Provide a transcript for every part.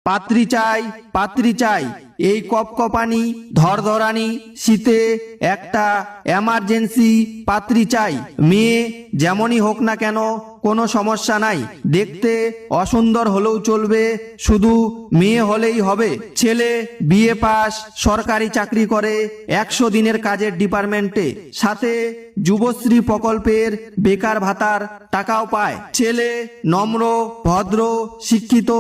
পাত্রী চাই, পাত্রী চাই, এই কপকপানি ধরধরানি শীতে একটা এমার্জেন্সি পাত্রী চাই। মেয়ে যেমনই হোক না কেন কোনো সমস্যা নাই, দেখতে অসুন্দর হলেও চলবে, শুধু মেয়ে হলেই হবে। ছেলে বিএ পাস, সরকারি চাকরি করে, 100 দিনের কাজের ডিপার্টমেন্টে, সাথে যুবশ্রী প্রকল্পের বেকার ভাতার টাকাও পায়। ছেলে নম্র, ভদ্র, শিক্ষিত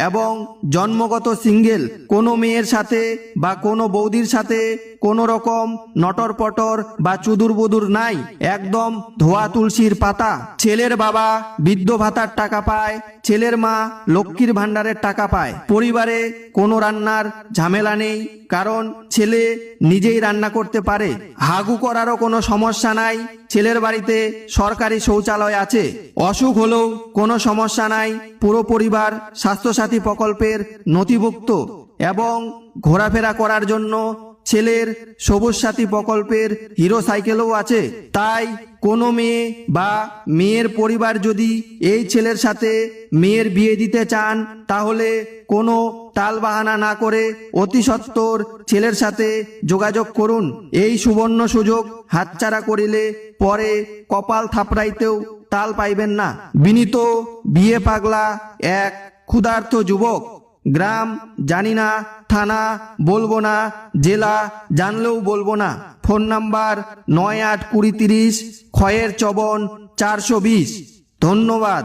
এবং জন্মগত সিঙ্গেল। কোনো মেয়ের সাথে বা কোনো বৌদির সাথে কোনো রকম নটর পটর বা চুদুর বুদুর নাই, একদম ধোয়া তুলসীর পাতা। ছেলের বাবা বৃদ্ধ ভাতার টাকা পায়, ছেলের মা লক্ষ্মীর ভান্ডারের টাকা পায়। পরিবারে কোনো রান্নার ঝামেলা নেই, কারণ ছেলে নিজেই রান্না করতে পারে। হাগু করারও কোনো সমস্যা নাই, ছেলের বাড়িতে সরকারি শৌচালয় আছে। অসুখ হলেও কোনো সমস্যা নাই, পুরো পরিবার স্বাস্থ্যসাথী প্রকল্পের নথিভুক্ত এবং ঘোরাফেরা করার জন্য ছেলের সবুজ সাথী প্রকল্পের হিরো সাইকেলও আছে। তাই কোনো মেয়ে বা মেয়ের পরিবার যদি এই ছেলের সাথে মেয়ের বিয়ে দিতে চান, তাহলে কোনো টালবাহানা না করে অতি সত্বর ছেলের সাথে যোগাযোগ করুন। এই সুবর্ণ সুযোগ হাতছাড়া করিলে পরে কপাল থাপড়াইতেও তাল পাইবেন না। বিনীত বিয়ে পাগলা এক ক্ষুধার্ত যুবক। গ্রাম জানি না, থানা বলবো না, জেলা জানলেও বলবো না। ফোন নাম্বার 982030 খয়ের চবন 420। ধন্যবাদ।